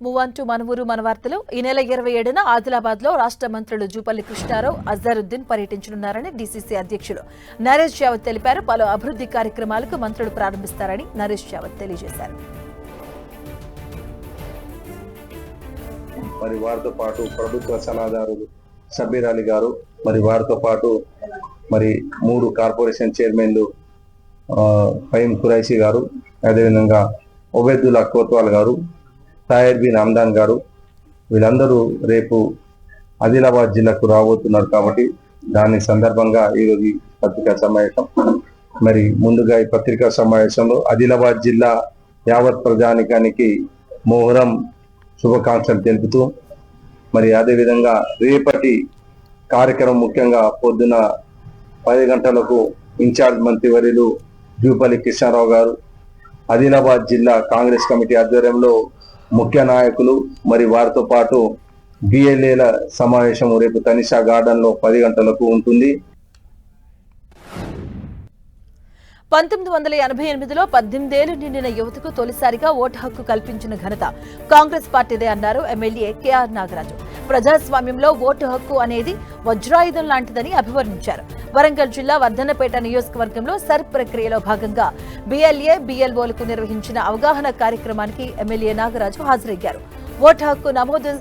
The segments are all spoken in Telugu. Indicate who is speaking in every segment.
Speaker 1: మూవంటూ మన ఊరు మన వార్తలు. ఈ నెల 27న ఆదిలాబాద్ లో రాష్ట్ర మంత్రులు జూపల్లి కృష్ణారావు, అజారుద్దీన్ పర్యటించనున్నారని డీసీసీ అధ్యక్షులు నరేష్ యావత్ తెలిపారు. పలు అభివృద్ధి కార్యక్రమాలకు మంత్రులు ప్రారంభిస్తారని నరేష్ యావత్ తెలియజేశారు.
Speaker 2: మరి వారితో పాటు ప్రభుత్వ సలహాదారులు షబ్బీర్ అలీ గారు, మరి వారితో పాటు మరి 3 కార్పొరేషన్ చైర్మన్లు ఫహీం ఖురైషీ గారు, అదేవిధంగా ఒబేదుల్లా కోత్వాల్ గారు, తాహిర్ బిన్ హమ్దాన్ గారు, వీళ్ళందరూ రేపు ఆదిలాబాద్ జిల్లాకు రాబోతున్నారు. కాబట్టి దాని సందర్భంగా ఈరోజు పత్రికా సమావేశం. మరి ముందుగా ఈ పత్రికా సమావేశంలో ఆదిలాబాద్ జిల్లా యావత్ ప్రజానికానికి మొహరం శుభాకాంక్షలు తెలుపుతూ, మరి అదేవిధంగా రేపటి కార్యక్రమం ముఖ్యంగా పొద్దున 10 గంటలకు ఇన్ఛార్జ్ మంత్రివర్యులు జూపల్లి కృష్ణారావు గారు, ఆదిలాబాద్ జిల్లా కాంగ్రెస్ కమిటీ ఆధ్వర్యంలో ముఖ్య నాయకులు, మరి వారితో పాటు బిఎల్ఏల సమావేశం రేపు తనిషా గార్డెన్ లో 10 గంటలకు ఉంటుంది.
Speaker 1: 1988లో 18 ఏళ్లు నిండిన యువతకు తొలిసారిగా ఓటు హక్కు కల్పించిన ఘనత కాంగ్రెస్ పార్టీదే అన్నారు ఎమ్మెల్యే కేఆర్ నాగరాజు. ప్రజాస్వామ్యంలో ఓటు హక్కు అనేది వజ్రాయుధం లాంటిదని అభివర్ణించారు. వరంగల్ జిల్లా వర్ధన్నపేట నియోజకవర్గంలో సర్ ప్రక్రియలో భాగంగా బిఎల్ఏ, బిఎల్ఓలకు నిర్వహించిన అవగాహన కార్యక్రమానికి ఎమ్మెల్యే నాగరాజు హాజరయ్యారు. ఓటు హక్కు నమోదు,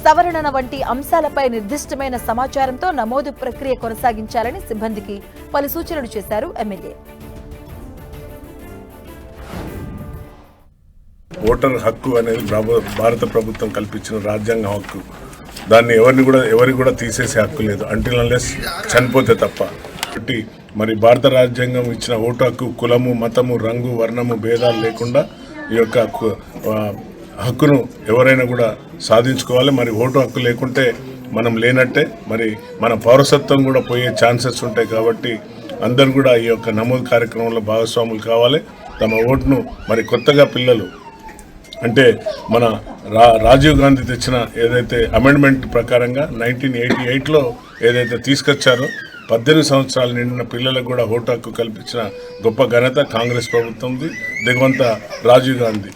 Speaker 1: సవరణ వంటి అంశాలపై నిర్దిష్టమైన సమాచారంతో నమోదు ప్రక్రియ కొనసాగించాలని సిబ్బందికి పలు సూచనలు చేశారు ఎమ్మెల్యే.
Speaker 3: ఓటర్ హక్కు అనేది భారత ప్రభుత్వం కల్పించిన రాజ్యాంగ హక్కు. దాన్ని ఎవరికి కూడా తీసేసే హక్కు లేదు, అంటిల్ అన్లెస్ చనిపోతే తప్ప. కాబట్టి మరి భారత రాజ్యాంగం ఇచ్చిన ఓటు హక్కు కులము, మతము, రంగు, వర్ణము భేదాలు లేకుండా ఈ యొక్క హక్కును ఎవరైనా కూడా సాధించుకోవాలి. మరి ఓటు హక్కు లేకుంటే మనం లేనట్టే, మరి మన పౌరసత్వం కూడా పోయే ఛాన్సెస్ ఉంటాయి. కాబట్టి అందరూ కూడా ఈ యొక్క నమోదు కార్యక్రమంలో భాగస్వాములు కావాలి. తమ ఓటును మరి కొత్తగా పిల్లలు అంటే మన రాజీవ్ గాంధీ తెచ్చిన ఏదైతే అమెండ్మెంట్ ప్రకారంగా 1988లో ఏదైతే తీసుకొచ్చారో 18 సంవత్సరాలు నిండిన పిల్లలకు కూడా ఓటు హక్కు కల్పించిన గొప్ప ఘనత కాంగ్రెస్ ప్రభుత్వంది, దిగవంత రాజీవ్ గాంధీ.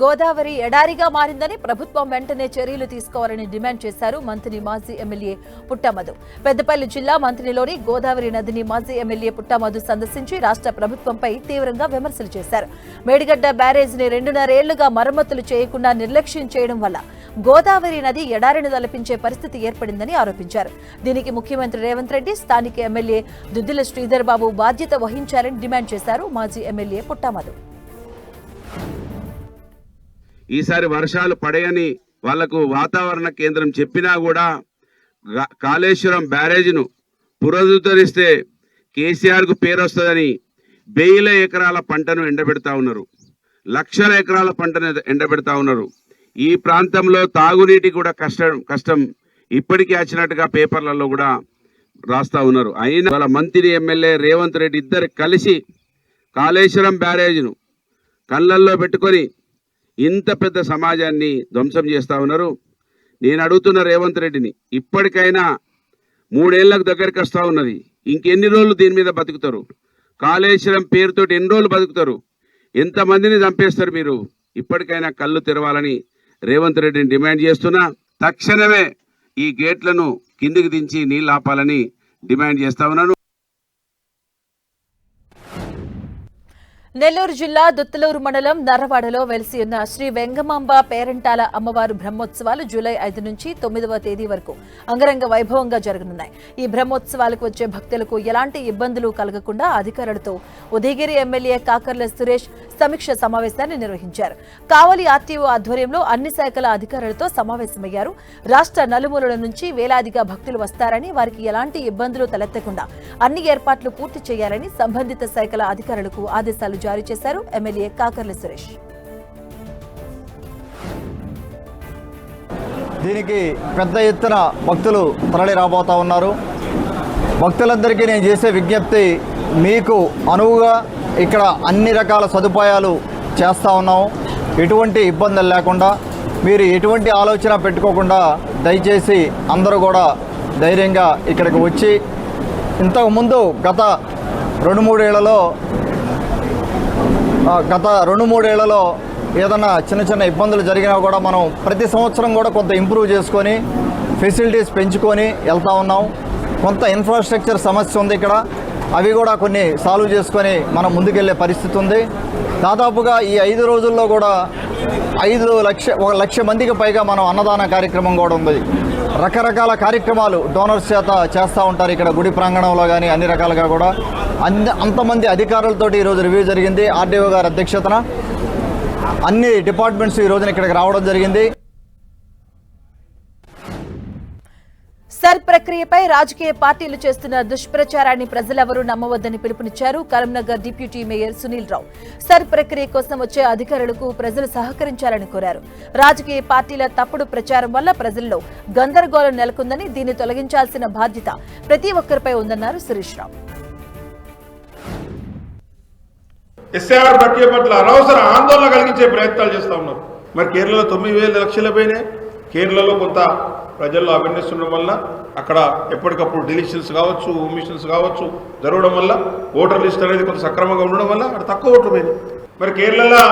Speaker 1: గోదావరి ఎడారిగా మారిందని ప్రభుత్వం వెంటనే చర్యలు తీసుకోవాలని డిమాండ్ చేశారు మంత్రి మాజీ ఎమ్మెల్యే పుట్టమధు. పెద్దపల్లి జిల్లా మంత్రిలోని గోదావరి నదిని మాజీ ఎమ్మెల్యే పుట్టమధు సందర్శించి రాష్ట్ర ప్రభుత్వంపై తీవ్రంగా విమర్శలు చేశారు. మేడిగడ్డ బ్యారేజీని 2.5 ఏళ్లుగా మరమ్మతులు చేయకుండా నిర్లక్ష్యం చేయడం వల్ల గోదావరి నది ఎడారిని తలపించే పరిస్థితి ఏర్పడిందని ఆరోపించారు. దీనికి ముఖ్యమంత్రి రేవంత్ రెడ్డి, స్థానిక ఎమ్మెల్యే దుద్దిల శ్రీధర్ బాబు బాధ్యత వహించాలని డిమాండ్ చేశారు మాజీ ఎమ్మెల్యే పుట్టమధు.
Speaker 4: ఈసారి వర్షాలు పడయని వాళ్లకు వాతావరణ కేంద్రం చెప్పినా కూడా కాళేశ్వరం బ్యారేజ్ను పునరుద్ధరిస్తే కేసీఆర్కు పేరు వస్తుందని వేల ఎకరాల పంటను ఎండబెడతా ఉన్నారు, లక్షల ఎకరాల పంటను ఎండబెడతా ఉన్నారు. ఈ ప్రాంతంలో తాగునీటి కూడా కష్టం ఇప్పటికీ వచ్చినట్టుగా పేపర్లలో కూడా రాస్తా ఉన్నారు. అయినా వాళ్ళ మంత్రి ఎమ్మెల్యే రేవంత్ రెడ్డి ఇద్దరు కలిసి కాళేశ్వరం బ్యారేజ్ను కళ్ళల్లో పెట్టుకొని ఇంత పెద్ద సమాజాన్ని ధ్వంసం చేస్తూ ఉన్నారు. నేను అడుగుతున్న రేవంత్ రెడ్డిని, ఇప్పటికైనా 3 ఏళ్లకు దగ్గరికి వస్తూ ఉన్నది, ఇంకెన్ని రోజులు దీని మీద బతుకుతారు? కాళేశ్వరం పేరుతోటి ఎన్ని రోజులు బతుకుతారు? ఎంతమందిని చంపేస్తారు మీరు? ఇప్పటికైనా కళ్ళు తెరవాలని రేవంత్ రెడ్డిని డిమాండ్ చేస్తున్నా. తక్షణమే ఈ గేట్లను కిందికి దించి నీళ్ళు ఆపాలని డిమాండ్ చేస్తా ఉన్నాను.
Speaker 1: నెల్లూరు జిల్లా దుత్తలూరు మండలం నర్రవాడలో వెలిసి ఉన్న శ్రీ వెంగమాంబ పేరంటాల అమ్మవారు బ్రహ్మోత్సవాలు జూలై 5 నుంచి 9వ తేదీ వరకు అంగరంగ వైభవంగా జరగనున్నాయి. ఈ బ్రహ్మోత్సవాలకు వచ్చే భక్తులకు ఎలాంటి ఇబ్బందులు కలగకుండా అధికారులతో ఉదయగిరి ఎమ్మెల్యే కాకర్ల సురేష్ సమీక్ష సమావేశాన్ని నిర్వహించారు. కావలి ఆర్టీఓ ఆధ్వర్యంలో అన్ని శాఖల అధికారులతో సమావేశమయ్యారు. రాష్ట్ర నలుమూలల నుంచి వేలాదిగా భక్తులు వస్తారని, వారికి ఎలాంటి ఇబ్బందులు తలెత్తకుండా అన్ని ఏర్పాట్లు పూర్తి చేయాలని సంబంధిత శాఖల అధికారులకు ఆదేశాలు జారీ చేశారు ఎమ్మెల్యే కాకర్ల సురేష్.
Speaker 5: దీనికి పెద్ద ఎత్తున భక్తులు తరలి రాబోతా ఉన్నారు. భక్తులందరికీ నేను చేసే విజ్ఞప్తి, మీకు అనువుగా ఇక్కడ అన్ని రకాల సదుపాయాలు చేస్తూ ఉన్నాము. ఎటువంటి ఇబ్బందులు లేకుండా, మీరు ఎటువంటి ఆలోచన పెట్టుకోకుండా దయచేసి అందరూ కూడా ధైర్యంగా ఇక్కడికి వచ్చి, ఇంతకుముందు గత 2-3 ఏళ్లలో ఏదన్నా చిన్న చిన్న ఇబ్బందులు జరిగినా కూడా మనం ప్రతి సంవత్సరం కూడా కొంత ఇంప్రూవ్ చేసుకొని ఫెసిలిటీస్ పెంచుకొని వెళ్తూ ఉన్నాం. కొంత ఇన్ఫ్రాస్ట్రక్చర్ సమస్య ఉంది ఇక్కడ, అవి కూడా కొన్ని సాల్వ్ చేసుకొని మనం ముందుకెళ్లే పరిస్థితి ఉంది. దాదాపుగా ఈ 5 రోజుల్లో కూడా 1 లక్ష మందికి పైగా మనం అన్నదాన కార్యక్రమం కూడా ఉంది. రకరకాల కార్యక్రమాలు డోనర్స్ చేత చేస్తూ ఉంటారు ఇక్కడ గుడి ప్రాంగణంలో కానీ అన్ని రకాలుగా కూడా. అంతమంది అధికారులతోటి ఈరోజు రివ్యూ జరిగింది. ఆర్డీఓ గారి అధ్యక్షతన అన్ని డిపార్ట్మెంట్స్ ఈ రోజున ఇక్కడికి రావడం జరిగింది.
Speaker 1: సర్ ప్రక్రియపై రాజకీయ పార్టీలు చేస్తున్న దుష్ప్రచారాన్ని ప్రజలెవరూ నమ్మవద్దని పిలుపునిచ్చారు Karimnagar deputy mayor Sunil Rao. Sir ప్రక్రియ కోసం వచ్చే అధికారులకు ప్రజలు సహకరించాలని కోరారు. రాజకీయ పార్టీల తప్పుడు ప్రచారం వల్ల ప్రజల్లో గందరగోళం నెలకొందని, దీన్ని తొలగించాల్సిన బాధ్యత ప్రతి ఒక్కరిపై ఉందన్నారు సురేష్ రావు.
Speaker 6: ఎస్ఐఆర్ ప్రక్రియ పట్ల అనవసర ఆందోళన కలిగించే ప్రయత్నాలు చేస్తూ ఉన్నారు. మరి కేరళలో 9,000 లక్షల పైనే కేరళలో కొంత ప్రజల్లో అవేర్నెస్ ఉండడం వల్ల అక్కడ ఎప్పటికప్పుడు డిలీషన్స్ కావచ్చు, ఓమిషన్స్ కావచ్చు జరగడం వల్ల ఓటర్ లిస్ట్ అనేది కొంత సక్రమంగా ఉండడం వల్ల అక్కడ తక్కువ ఓట్లు పోయింది. మరి కేరళలో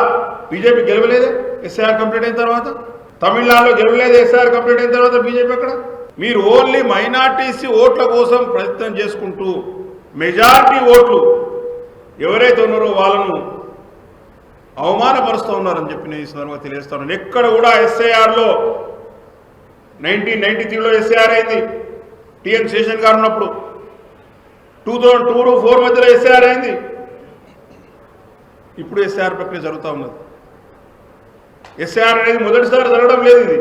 Speaker 6: బీజేపీ గెలవలేదే ఎస్ఐఆర్ కంప్లీట్ అయిన తర్వాత, తమిళనాడులో గెలవలేదు ఎస్ఐఆర్ కంప్లీట్ అయిన తర్వాత బీజేపీ అక్కడ. మీరు ఓన్లీ మైనార్టీసీ ఓట్ల కోసం ప్రయత్నం చేసుకుంటూ మెజారిటీ ఓట్లు ఎవరైతే ఉన్నారో వాళ్ళను అవమానపరుస్తూ ఉన్నారని చెప్పి నేను ఈ సందర్భంగా తెలియజేస్తాను. ఎక్కడ కూడా ఎస్ఐఆర్లో 1993లో ఎస్ఐఆర్ అయింది, టిఎన్ శేషన్ గారు ఉన్నప్పుడు. 2002-04 మధ్యలో ఎస్ఐఆర్ అయింది. ఇప్పుడు ఎస్ఐఆర్ ప్రక్రియ జరుగుతూ ఉన్నది. ఎస్ఐఆర్ అనేది మొదటిసారి జరగడం లేదు. ఇది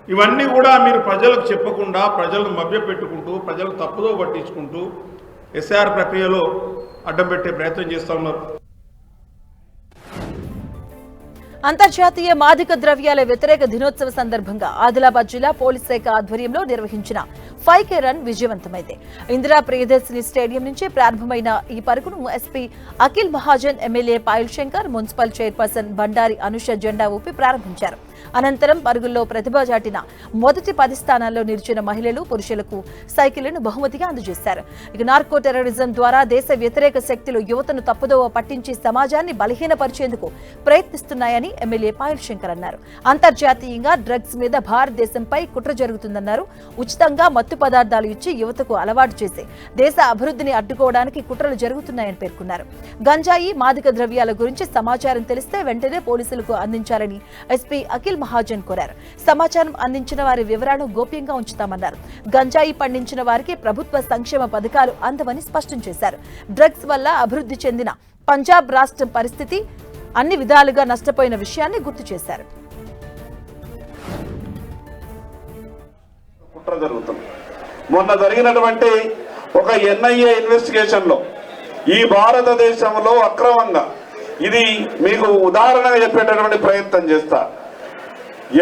Speaker 6: ఇవన్నీ కూడా మీరు ప్రజలకు చెప్పకుండా, ప్రజలను మభ్యపెట్టుకుంటూ, ప్రజలకు తప్పుదో పట్టించుకుంటూ ఎస్ఐఆర్ ప్రక్రియలో అడ్డం పెట్టే ప్రయత్నం చేస్తూ ఉన్నారు.
Speaker 1: అంతర్జాతీయ మాదక ద్రవ్యాల వ్యతిరేక దినోత్సవ సందర్భంగా ఆదిలాబాద్ జిల్లా పోలీస్ శాఖ ఆధ్వర్యంలో నిర్వహించిన 5K రన్ విజయవంతమైంది. ఇందిరా ప్రియదర్శిని స్టేడియం నుంచి ప్రారంభమైన ఈ పరుగును SP Akhil Mahajan, MLA Payal Shankar, municipal chairperson Bandari Anusha జెండా ఊపి ప్రారంభించారు. అనంతరం పరుగుల్లో ప్రతిభ చాటిన మొదటి 10 స్థానాల్లో నిలిచిన మహిళలు, పురుషులకు సైకిళ్లను బహుమతిగా అందజేశారు. ఇక నార్కో టెర్రరిజం ద్వారా దేశ వ్యతిరేక శక్తులు యువతను తప్పుదోవ పట్టించి సమాజాన్ని బలహీనపరిచేందుకు ప్రయత్నిస్తున్నాయని ఎమ్మెల్యే పాయల్ శంకర్ అన్నారు. అంతర్జాతీయంగా డ్రగ్స్ మీద భారతదేశంపై కుట్ర జరుగుతుందన్నారు. ఉచితంగా మత్తు పదార్థాలు ఇచ్చి యువతకు అలవాటు చేసి దేశ అభివృద్ధిని అడ్డుకోవడానికి కుట్రలు జరుగుతున్నాయని పేర్కొన్నారు. గంజాయి, మాదక ద్రవ్యాల గురించి సమాచారం తెలిస్తే వెంటనే పోలీసులకు అందించాలని ఎస్పీ అఖిల్ మహాజన్ కోరారు. సమాచారం అందించిన వారి వివరాలను గోప్యంగా ఉంచుతామన్నారు. గంజాయి పండించిన వారికి ప్రభుత్వ సంక్షేమ పథకాలు అందవని స్పష్టం చేశారు. డ్రగ్స్ వల్ల అభివృద్ధి చెందిన పంజాబ్ రాష్ట్రం పరిస్థితి అన్ని విధాలుగా నష్టపోయిన విషయాన్ని గుర్తు చేశారు.
Speaker 7: కుట్ర జరుగుతుంది. మొన్న జరిగినటువంటి ఒక ఎన్ఐఏ ఇన్వెస్టిగేషన్ లో ఈ భారతదేశంలో అక్రమంగా, ఇది మీకు ఉదాహరణగా చెప్పేటటువంటి ప్రయత్నం చేస్తా,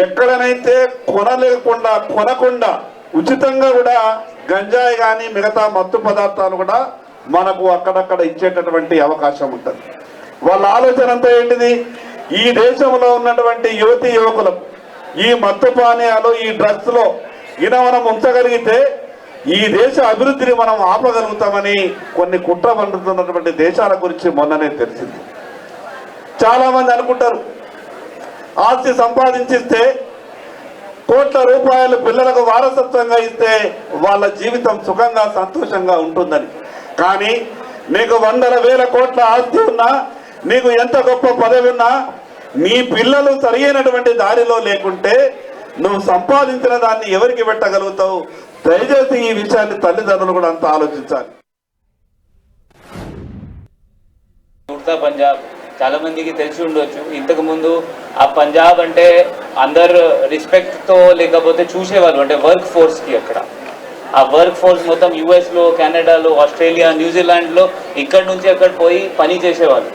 Speaker 7: ఎక్కడనైతే కొనకుండా ఉచితంగా కూడా గంజాయి కానీ మిగతా మత్తు పదార్థాలు కూడా మనకు అక్కడక్కడ ఇచ్చేటటువంటి అవకాశం ఉంటుంది. వాళ్ళ ఆలోచన అంతా ఏంటిది, ఈ దేశంలో ఉన్నటువంటి యువతీ యువకులకు ఈ మత్తు పానీయాలు, ఈ డ్రగ్స్ లో మనం ఉంచగలిగితే ఈ దేశ అభివృద్ధిని మనం ఆపగలుగుతామని కొన్ని కుట్ర పండుతున్నటువంటి దేశాల గురించి మొన్ననే తెలిసింది. చాలా మంది అనుకుంటారు ఆస్తి సంపాదించిస్తే కోట్ల రూపాయలు పిల్లలకు వారసత్వంగా ఇస్తే వాళ్ళ జీవితం సుఖంగా సంతోషంగా ఉంటుందని. కానీ నీకు 100,000 కోట్ల ఆస్తి ఉన్నా, నీకు ఎంత గొప్ప పదవి ఉన్నా, నీ పిల్లలు సరైనటువంటి దారిలో లేకుంటే నువ్వు సంపాదించిన దాన్ని ఎవరికి పెట్టగలుగుతావు? దయచేసి ఈ విషయాన్ని తల్లిదండ్రులు కూడా అంత ఆలోచించాలి.
Speaker 8: పంజాబ్ చాలా మందికి తెలిసి ఉండొచ్చు. ఇంతకు ముందు ఆ పంజాబ్ అంటే అందరు రెస్పెక్ట్తో లేకపోతే చూసేవాళ్ళు, అంటే వర్క్ ఫోర్స్కి. అక్కడ ఆ వర్క్ ఫోర్స్ మొత్తం యుఎస్లో, కెనడాలో, ఆస్ట్రేలియా, న్యూజిలాండ్లో ఇక్కడ నుంచి అక్కడ పోయి పని చేసేవాళ్ళు.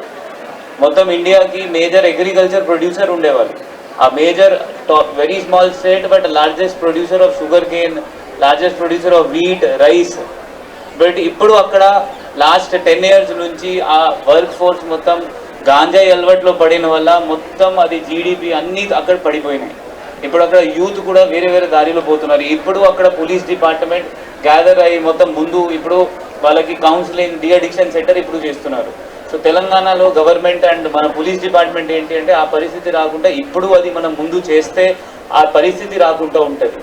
Speaker 8: మొత్తం ఇండియాకి మేజర్ అగ్రికల్చర్ ప్రొడ్యూసర్ ఉండేవాళ్ళు. ఆ major very small state but largest producer of sugar cane, largest producer of wheat, rice. But ఇప్పుడు అక్కడ లాస్ట్ 10 years నుంచి ఆ వర్క్ ఫోర్స్ మొత్తం గాంజాయి అలవాట్లో పడిన వల్ల మొత్తం అది జీడిపి అన్నీ అక్కడ పడిపోయినాయి. ఇప్పుడు అక్కడ యూత్ కూడా వేరే వేరే దారిలో పోతున్నారు. ఇప్పుడు అక్కడ పోలీస్ డిపార్ట్మెంట్ గ్యాదర్ అయ్యి మొత్తం ముందు ఇప్పుడు వాళ్ళకి కౌన్సిలింగ్, డి అడిక్షన్ సెంటర్ ఇప్పుడు చేస్తున్నారు. సో తెలంగాణలో గవర్నమెంట్ అండ్ మన పోలీస్ డిపార్ట్మెంట్ ఏంటి అంటే ఆ పరిస్థితి రాకుండా ఇప్పుడు అది మనం ముందు చేస్తే ఆ పరిస్థితి రాకుండా ఉంటుంది.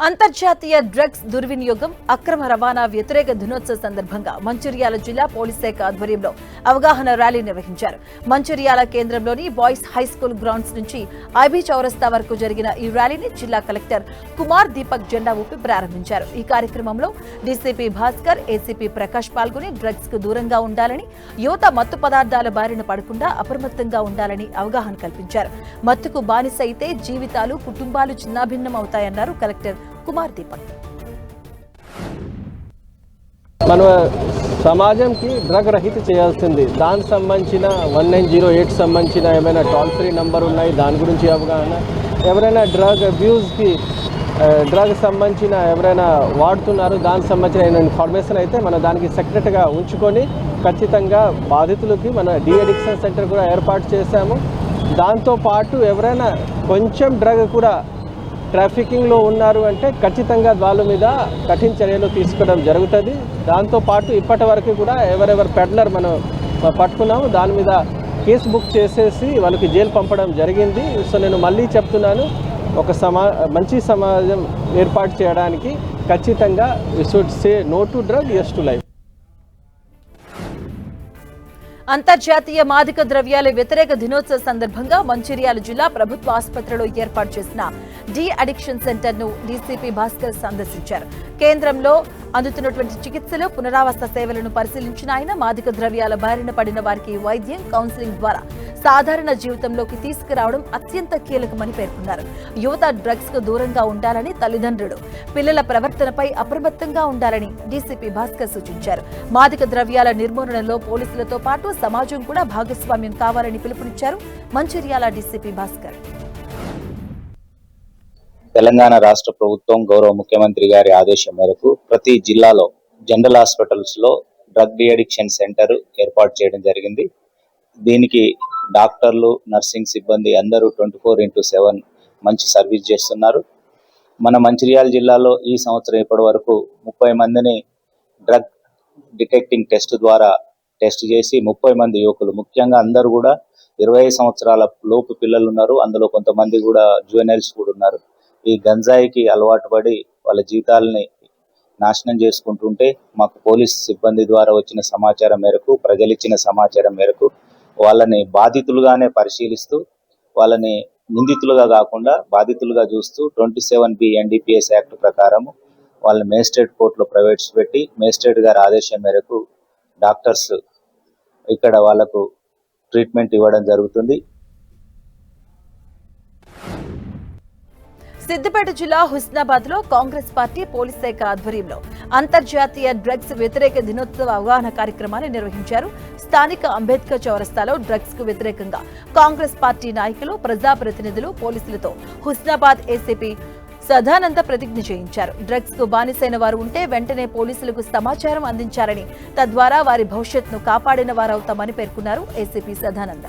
Speaker 1: అంతర్జాతీయ డ్రగ్స్ దుర్వినియోగం అక్రమ రవాణా వ్యతిరేక దినోత్సవ సందర్భంగా మంచిర్యాల జిల్లా పోలీస్ శాఖ ఆధ్వర్యంలో అవగాహన ర్యాలీ నిర్వహించారు. మంచిర్యాల కేంద్రంలోని బాయ్స్ హై స్కూల్ గ్రౌండ్స్ నుంచి ఐబీ చౌరస్తా వరకు జరిగిన ఈ ర్యాలీని జిల్లా కలెక్టర్ కుమార్ దీపక్ జెండా ఊపి ప్రారంభించారు. ఈ కార్యక్రమంలో డీసీపీ భాస్కర్, ఏసీపీ ప్రకాష్ పాల్గొని డ్రగ్స్ కు దూరంగా ఉండాలని, యువత మత్తు పదార్థాల బారిన పడకుండా అప్రమత్తంగా ఉండాలని అవగాహన కల్పించారు. మత్తుకు బానిస అయితే జీవితాలు, కుటుంబాలు చిన్నాభిన్నం అవుతాయన్నారు కలెక్టర్ కుమార్ దీపక్.
Speaker 9: మన సమాజంకి డ్రగ్ రహిత చేయాల్సింది, దానికి సంబంధించిన 1908 సంబంధించిన ఏమైనా టోల్ ఫ్రీ నంబర్ ఉన్నాయి, దాని గురించి అవగాహన, ఎవరైనా డ్రగ్ అబ్యూస్కి డ్రగ్ సంబంధించిన ఎవరైనా వాడుతున్నారు దానికి సంబంధించిన ఇన్ఫర్మేషన్ అయితే మనం దానికి సెక్రెట్గా ఉంచుకొని ఖచ్చితంగా బాధితులకి మన డీఅడిక్షన్ సెంటర్ కూడా ఏర్పాటు చేశాము. దాంతోపాటు ఎవరైనా కొంచెం డ్రగ్ కూడా ట్రాఫికింగ్లో ఉన్నారు అంటే ఖచ్చితంగా వాళ్ళ మీద కఠిన చర్యలు తీసుకోవడం జరుగుతుంది. దాంతోపాటు ఇప్పటి వరకు కూడా ఎవరెవరు పెడ్లర్ మనం పట్టుకున్నాము దాని మీద కేసు బుక్ చేసేసి వాళ్ళకి జైలు పంపడం జరిగింది. సో నేను మళ్ళీ చెప్తున్నాను, ఒక మంచి సమాజం ఏర్పాటు చేయడానికి ఖచ్చితంగా we should say no to drug, yes to life.
Speaker 1: అంతర్జాతీయ మాదక ద్రవ్యాల వ్యతిరేక దినోత్సవ సందర్భంగా మంచిర్యాల జిల్లా ప్రభుత్వ ఆసుపత్రిలో ఏర్పాటు చేసిన డి అడిక్షన్ సెంటర్ ను డీసీపీ భాస్కర్ సందర్శించారు. కేంద్రంలో అందుతున్నటువంటి చికిత్సలు, పునరావాస సేవలను పరిశీలించిన ఆయన మాదక ద్రవ్యాల బారిన పడిన వారికి వైద్యం, కౌన్సిలింగ్ ద్వారా సాధారణ జీవితంలోకి తీసుకురావడం అత్యంత కీలకమని పేర్కొన్నారు. యువత డ్రగ్స్ కు దూరంగా ఉండాలని, తల్లిదండ్రులు పిల్లల ప్రవర్తనపై అప్రమత్తంగా ఉండాలని డీసీపీ భాస్కర్ సూచించారు. మాదక ద్రవ్యాల నిర్మూలనలో పోలీసులతో పాటు సమాజం కూడా భాగస్వామ్యం కావాలని పిలుపునిచ్చారు మంచిర్యాల డీసీపీ భాస్కర్.
Speaker 10: తెలంగాణ రాష్ట్ర ప్రభుత్వం గౌరవ ముఖ్యమంత్రి గారి ఆదేశం మేరకు ప్రతి జిల్లాలో జనరల్ హాస్పిటల్స్ లో డ్రగ్ డి అడిక్షన్ సెంటర్ ఏర్పాటు చేయడం జరిగింది. దీనికి డాక్టర్లు, నర్సింగ్ సిబ్బంది అందరూ 24/7 మంచి సర్వీస్ చేస్తున్నారు. మన మంచిర్యాల జిల్లాలో ఈ సంవత్సరం ఇప్పటి వరకు 30 మందిని డ్రగ్ డిటెక్టింగ్ టెస్ట్ ద్వారా టెస్ట్ చేసి 30 మంది యువకులు, ముఖ్యంగా అందరూ కూడా 25 సంవత్సరాల లోపు పిల్లలు ఉన్నారు. అందులో కొంతమంది కూడా జువెనైల్స్ కూడా ఉన్నారు. ఈ గంజాయికి అలవాటు పడి వాళ్ళ జీవితాలని నాశనం చేసుకుంటుంటే మాకు పోలీస్ సిబ్బంది ద్వారా వచ్చిన సమాచారం మేరకు, ప్రజలు ఇచ్చిన సమాచారం మేరకు వాళ్ళని బాధితులుగానే పరిశీలిస్తూ వాళ్ళని నిందితులుగా కాకుండా బాధితులుగా చూస్తూ 27B NDPS యాక్ట్ ప్రకారము వాళ్ళని మేజిస్ట్రేట్ కోర్టులో ప్రవేశపెట్టి మేజిస్ట్రేట్ గారి ఆదేశం మేరకు డాక్టర్స్ ఇక్కడ వాళ్ళకు ట్రీట్మెంట్ ఇవ్వడం జరుగుతుంది.
Speaker 1: సిద్దిపేట జిల్లా హుస్నాబాద్ లో కాంగ్రెస్ పార్టీ పోలీస్ శాఖ ఆధ్వర్యంలో అంతర్జాతీయ డ్రగ్స్ వ్యతిరేక దినోత్సవ అవగాహన కార్యక్రమాన్ని నిర్వహించారు. స్థానిక అంబేద్కర్ చౌరస్తాలో డ్రగ్స్ కు వ్యతిరేకంగా కాంగ్రెస్ పార్టీ నాయకులు, ప్రజాప్రతినిధులు పోలీసులతో హుస్నాబాద్ ఏసీపీ సదానంద ప్రతిజ్ఞ చేయించారు. డ్రగ్స్ కు బానిసైన వారు ఉంటే వెంటనే పోలీసులకు సమాచారం అందించారని, తద్వారా వారి భవిష్యత్తును కాపాడిన వారవుతామని పేర్కొన్నారు ఏసీపీ సదానంద.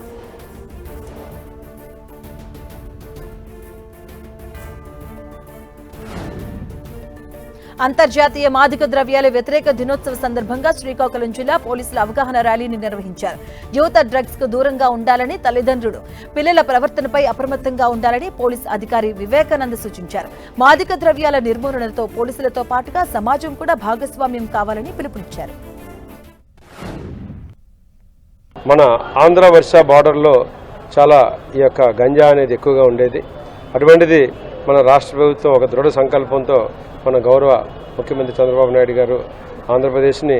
Speaker 1: అంతర్జాతీయ మాదక ద్రవ్యాల వ్యతిరేక దినోత్సవ సందర్భంగా శ్రీకాకుళం జిల్లా పోలీసులు అవగాహన ర్యాలీని నిర్వహించారు. యువత డ్రగ్స్ కు దూరంగా ఉండాలని, తల్లిదండ్రులు పిల్లల ప్రవర్తనపై అప్రమత్తంగా ఉండాలని పోలీస్ అధికారి వివేకానంద సూచించారు. మాదక ద్రవ్యాల నిర్మూలనతో పోలీసులతో పాటుగా సమాజం కూడా భాగస్వామ్యం కావాలని పిలుపునిచ్చారు.
Speaker 9: మన ఆంధ్ర వర్ష బార్డర్లో చాలా ఈ యొక్క గంజా అనేది ఎక్కువగా ఉండేది. అటువంటిది మన రాష్ట్ర ప్రభుత్వం ఒక దృఢ సంకల్పంతో మన గౌరవ ముఖ్యమంత్రి చంద్రబాబు నాయుడు గారు ఆంధ్రప్రదేశ్ని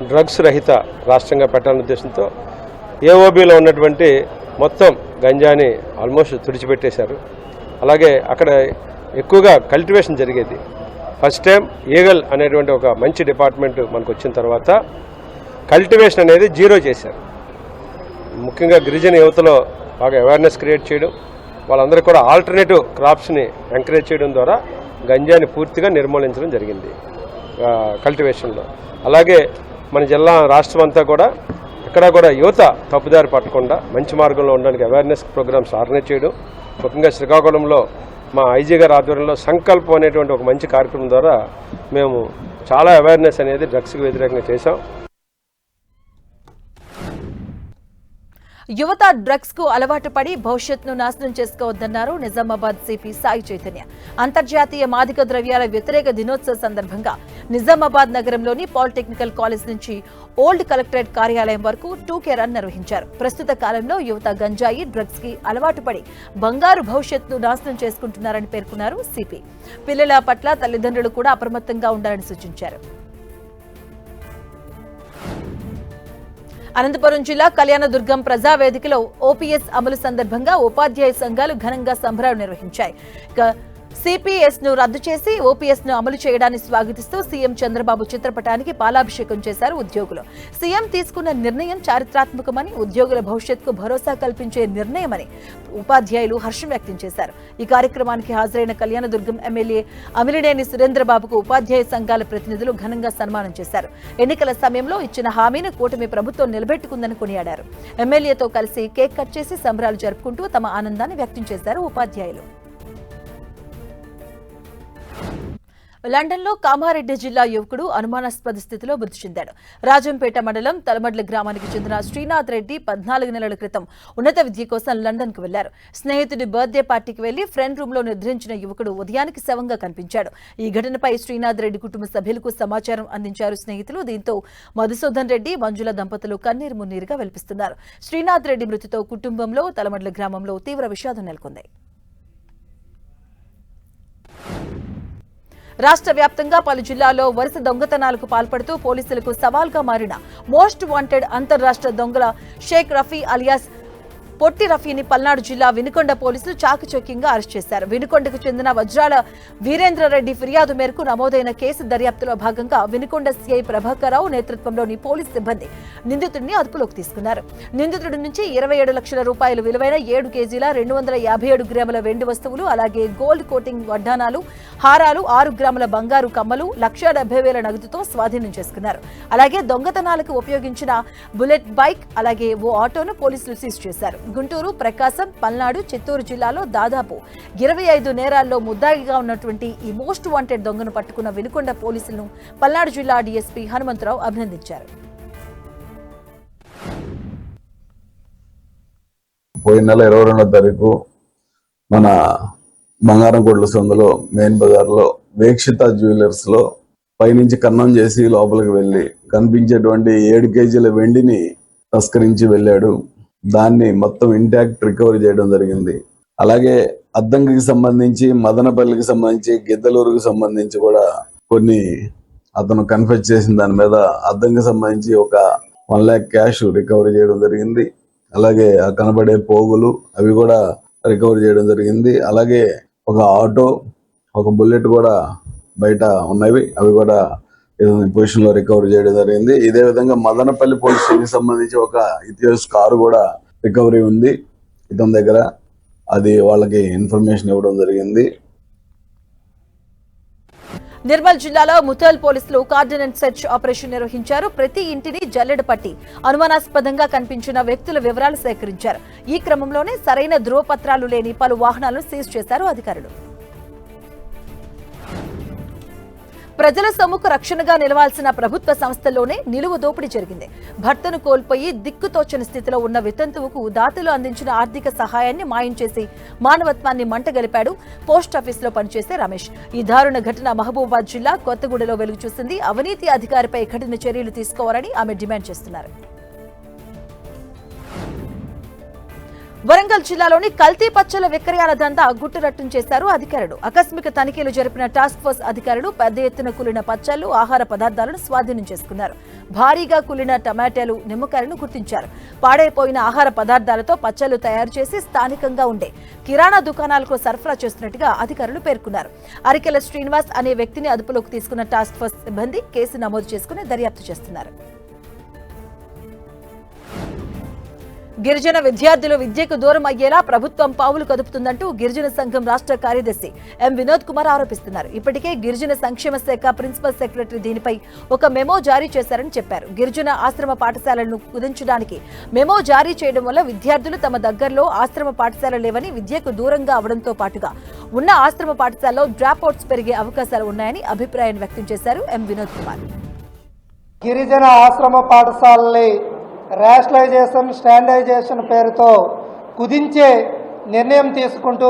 Speaker 9: డ్రగ్స్ రహిత రాష్ట్రంగా పెట్టాలనే ఉద్దేశంతో ఏఓబీలో ఉన్నటువంటి మొత్తం గంజాని ఆల్మోస్ట్ తుడిచిపెట్టేశారు. అలాగే అక్కడ ఎక్కువగా కల్టివేషన్ జరిగేది. ఫస్ట్ టైం ఈగల్ అనేటువంటి ఒక మంచి డిపార్ట్మెంట్ మనకు వచ్చిన తర్వాత కల్టివేషన్ అనేది జీరో చేశారు. ముఖ్యంగా గిరిజన యువతలో బాగా అవేర్నెస్ క్రియేట్ చేయడం, వాళ్ళందరూ కూడా ఆల్టర్నేటివ్ క్రాప్స్ని ఎంకరేజ్ చేయడం ద్వారా గంజాని పూర్తిగా నిర్మూలించడం జరిగింది కల్టివేషన్లో. అలాగే మన జిల్లా రాష్ట్రం అంతా కూడా ఎక్కడా కూడా యువత తప్పుదారి పట్టకుండా మంచి మార్గంలో ఉండడానికి అవేర్నెస్ ప్రోగ్రామ్స్ ఆర్గనైజ్ చేయడం, ముఖ్యంగా శ్రీకాకుళంలో మా ఐజీ గారి ఆధ్వర్యంలో సంకల్పం అనేటువంటి ఒక మంచి కార్యక్రమం ద్వారా మేము చాలా అవేర్నెస్ అనేది డ్రగ్స్కి వ్యతిరేకంగా చేశాం.
Speaker 1: యువత డ్రగ్స్ కు అలవాటు పడి భవిష్యత్తును నాశనం చేసుకోవద్దన్నారు నిజామాబాద్ సిపి సాయి చైతన్య. అంతర్జాతీయ మాదక ద్రవ్యాల వ్యతిరేక దినోత్సవ సందర్భంగా నిజామాబాద్ నగరంలోని పాలిటెక్నికల్ కాలేజ్ నుంచి ఓల్డ్ కలెక్టరేట్ కార్యాలయం వరకు 2K రన్ నిర్వహించారు. ప్రస్తుత కాలంలో యువత గంజాయి, డ్రగ్స్ కి అలవాటు పడి బంగారు భవిష్యత్తును నాశనం చేసుకుంటున్నారని పేర్కొన్నారు సిపి. పిల్లల పట్ల తల్లిదండ్రులు కూడా అప్రమత్తంగా ఉండాలని సూచించారు. అనంతపురం జిల్లా కళ్యాణదుర్గం ప్రజావేదికలో ఓపీఎస్ అమలు సందర్భంగా ఉపాధ్యాయ సంఘాలు ఘనంగా సంబరాలు నిర్వహించాయి. సిపిఎస్ ను రద్దు చేసి ఓపీఎస్ ను అమలు చేయడాన్ని స్వాగతిస్తూ సీఎం చంద్రబాబు చిత్రపటానికి పాలాభిషేకం చేశారు ఉద్యోగులు. సీఎం తీసుకున్న నిర్ణయం చారిత్రాత్మకమని, ఉద్యోగుల భవిష్యత్తుకు భరోసా కల్పించే నిర్ణయమని ఉపాధ్యాయులు హర్షం వ్యక్తం చేశారు. ఈ కార్యక్రమానికి హాజరైన కళ్యాణదుర్గం ఎమ్మెల్యే అమిలినేని సురేంద్రబాబుకు ఉపాధ్యాయ సంఘాల ప్రతినిధులు ఘనంగా సన్మానం చేశారు. ఎన్నికల సమయంలో ఇచ్చిన హామీని కూటమి ప్రభుత్వం నిలబెట్టుకుందని కొనియాడారు. ఎమ్మెల్యేతో కలిసి కేక్ కట్ చేసి సంబరాలు జరుపుకుంటూ తమ ఆనందాన్ని వ్యక్తం చేశారు ఉపాధ్యాయులు. లండన్లో కామారెడ్డి జిల్లా యువకుడు అనుమానాస్పద స్థితిలో మృతి చెందాడు. రాజంపేట మండలం తలమడ్ల గ్రామానికి చెందిన శ్రీనాథ్ రెడ్డి 14 నెలల క్రితం ఉన్నత విద్య కోసం లండన్కు వెళ్లారు. స్నేహితుడి బర్త్డే పార్టీకి వెళ్లి ఫ్రెండ్ రూమ్ లో నిద్రించిన యువకుడు ఉదయానికి శవంగా కనిపించాడు. ఈ ఘటనపై శ్రీనాథ్ రెడ్డి కుటుంబ సభ్యులకు సమాచారం అందించారు స్నేహితులు. దీంతో మధుసూదన్ రెడ్డి, మంజుల దంపతులు కన్నీరు మున్నీరుగా వెలిపిస్తున్నారు. శ్రీనాథ్ రెడ్డి మృతితో కుటుంబంలో తలమడ్ల గ్రామంలో తీవ్ర విషాదం నెలకొంది. రాష్ట్ర వ్యాప్తంగా పలు జిల్లాల్లో వరుస దొంగతనాలకు పాల్పడుతూ పోలీసులకు సవాల్గా మారిన మోస్ట్ వాంటెడ్ అంతర్రాష్ట్ర దొంగల షేక్ రఫీ అలియాస్ పొట్టి రఫీని పల్నాడు జిల్లా వినుకొండ పోలీసులు చాకచక్యంగా అరెస్ట్ చేశారు. వినుకొండకు చెందిన వజ్రాల వీరేంద్రరెడ్డి ఫిర్యాదు మేరకు నమోదైన కేసు దర్యాప్తులో భాగంగా వినుకొండ సీఐ ప్రభాకరరావు నేతృత్వంలోని పోలీసు సిబ్బంది నిందితుడిని అదుపులోకి తీసుకున్నారు. నిందితుడి నుంచి 27 లక్షల రూపాయలు విలువైన 7 కేజీల 257 గ్రాముల వెండి వస్తువులు, అలాగే గోల్డ్ కోటింగ్ వడ్డానాలు, హారాలు, 6 గ్రాముల బంగారు కమ్మలు, 1,70,000 నగదుతో స్వాధీనం చేసుకున్నారు. అలాగే దొంగతనాలకు ఉపయోగించిన బుల్లెట్ బైక్, అలాగే ఓ ఆటోను పోలీసులు సీజ్ చేశారు. గుంటూరు, ప్రకాశం, పల్నాడు, చిత్తూరు జిల్లాలో దాదాపు 25 నేరాల్లో ముద్దాయిగా ఉన్నటువంటి ఈ మోస్ట్ వాంటెడ్ దొంగను పట్టుకున్న వినుకొండ పోలీసులను పల్నాడు జిల్లా డీఎస్పీ హనుమంతరావు అభినందించారు.
Speaker 11: పోయిన నెల 22వ తారీఖు మన బంగారం కొట్ల సందులో మెయిన్ బజార్లో వీక్షిత జ్యువెలర్స్ లో పైనుంచి కన్నం చేసి లోపలికి వెళ్ళి కనిపించేటువంటి 7 కేజీల వెండిని తస్కరించి వెళ్ళాడు. దాన్ని మొత్తం ఇంటాక్ట్ రికవరీ చేయడం జరిగింది. అలాగే అద్దంకికి సంబంధించి, మదనపల్లికి సంబంధించి, గిద్దలూరుకి సంబంధించి కూడా కొన్ని అతను కన్ఫెస్ చేసిన దాని మీద అద్దంకి సంబంధించి ఒక 1 lakh క్యాష్ రికవరీ చేయడం జరిగింది. అలాగే ఆ కనబడే పోగులు అవి కూడా రికవరీ చేయడం జరిగింది. అలాగే ఒక ఆటో, ఒక బుల్లెట్ కూడా బయట ఉన్నవి, అవి కూడా పొజిషన్ లో రికవరీ చేయడం జరిగింది. ఇదే విధంగా మదనపల్లి పోలీస్ స్టేషన్ సంబంధించి ఒక ఇథియోస్ కారు కూడా రికవరీ ఉంది ఇతని దగ్గర. అది వాళ్ళకి ఇన్ఫర్మేషన్ ఇవ్వడం జరిగింది.
Speaker 1: నిర్మల్ జిల్లాలో ముథల్ పోలీసులు కార్డినెంట్ సెర్చ్ ఆపరేషన్ నిర్వహించారు. ప్రతి ఇంటిని జల్లెడ పట్టి అనుమానాస్పదంగా కనిపించిన వ్యక్తుల వివరాలు సేకరించారు. ఈ క్రమంలోనే సరైన ధృవపత్రాలు లేని పలు వాహనాలను సీజ్ చేశారు అధికారులు. ప్రజల సొమ్ముకు రక్షణగా నిలవాల్సిన ప్రభుత్వ సంస్థల్లోనే నిలువు దోపిడీ జరిగింది. భర్తను కోల్పోయి దిక్కుతోచని స్థితిలో ఉన్న వితంతువుకు దాతలు అందించిన ఆర్థిక సహాయాన్ని మాయం చేసి మానవత్వాన్ని మంటగలిపాడు పోస్టాఫీసులో పనిచేసే రమేష్. ఈ దారుణ ఘటన మహబూబాబాద్ జిల్లా కొత్తగూడలో వెలుగు చూసింది. అవినీతి అధికారిపై కఠిన చర్యలు తీసుకోవాలని ఆమె డిమాండ్ చేస్తున్నారు. వరంగల్ జిల్లాలోని కల్తీ పచ్చల విక్రయాల దందా గుట్టురట్టం చేశారు అధికారులు. ఆకస్మిక తనిఖీలు జరిపిన టాస్క్ ఫోర్స్ అధికారులు పెద్ద ఎత్తున కూలిన పచ్చళ్లు, ఆహార పదార్థాలను స్వాధీనం చేసుకున్నారు. భారీగా కూలిన టమాటాలు, నిమ్మకాయలను గుర్తించారు. పాడైపోయిన ఆహార పదార్థాలతో పచ్చళ్లు తయారు చేసి స్థానికంగా ఉండే కిరాణా దుకాణాలకు సరఫరా చేస్తున్నట్టుగా అధికారులు పేర్కొన్నారు. అరికెల శ్రీనివాస్ అనే వ్యక్తిని అదుపులోకి తీసుకున్న టాస్క్ ఫోర్స్ సిబ్బంది కేసు నమోదు చేసుకుని దర్యాప్తు చేస్తున్నారు. గిరిజన విద్యార్థులు విద్యకు దూరం అయ్యేలా ప్రభుత్వం పావులు కదుపుతుందంటూ గిరిజన సంఘం రాష్ట్ర కార్యదర్శి ఎం వినోద్ కుమార్ ఆరోపిస్తున్నారు. ఇప్పటికే గిరిజన సంక్షేమ శాఖ ప్రిన్సిపల్ సెక్రటరీ దీనిపై ఒక మెమో జారీ చేశారని చెప్పారు. గిరిజన ఆశ్రమ పాఠశాలలను కుదించడానికి మెమో జారీ చేయడం వల్ల విద్యార్థులు తమ దగ్గరలో ఆశ్రమ పాఠశాలలు లేవని, విద్యకు దూరంగా అవడంతో పాటుగా ఉన్న ఆశ్రమ పాఠశాలలో డ్రాప్ అవుట్స్ పెరిగే అవకాశాలు ఉన్నాయని అభిప్రాయం వ్యక్తం చేశారు ఎం వినోద్ కుమార్.
Speaker 12: గిరిజన ఆశ్రమ పాఠశాలని రేషనలైజేషన్, స్టాండర్డైజేషన్ పేరుతో కుదించే నిర్ణయం తీసుకుంటూ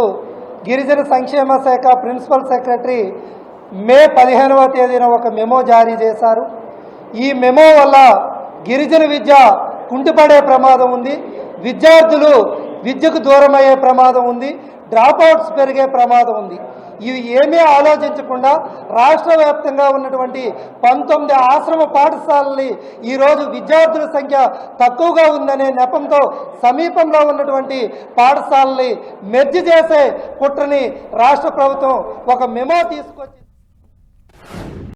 Speaker 12: గిరిజన సంక్షేమ శాఖ ప్రిన్సిపల్ సెక్రటరీ మే 15వ తేదీన ఒక మెమో జారీ చేశారు. ఈ మెమో వల్ల గిరిజన విద్య కుంటిపడే ప్రమాదం ఉంది, విద్యార్థులు విద్యకు దూరం అయ్యే ప్రమాదం ఉంది, డ్రాప్ అవుట్స్ పెరిగే ప్రమాదం ఉంది. ఇవి ఏమీ ఆలోచించకుండా రాష్ట్ర వ్యాప్తంగా ఉన్నటువంటి 19 ఆశ్రమ పాఠశాలని ఈరోజు విద్యార్థుల సంఖ్య తక్కువగా ఉందనే నెపంతో సమీపంలో ఉన్నటువంటి పాఠశాలని మెర్జ్ చేసే కుట్రని రాష్ట్ర ప్రభుత్వం ఒక మెమో తీసుకొచ్చి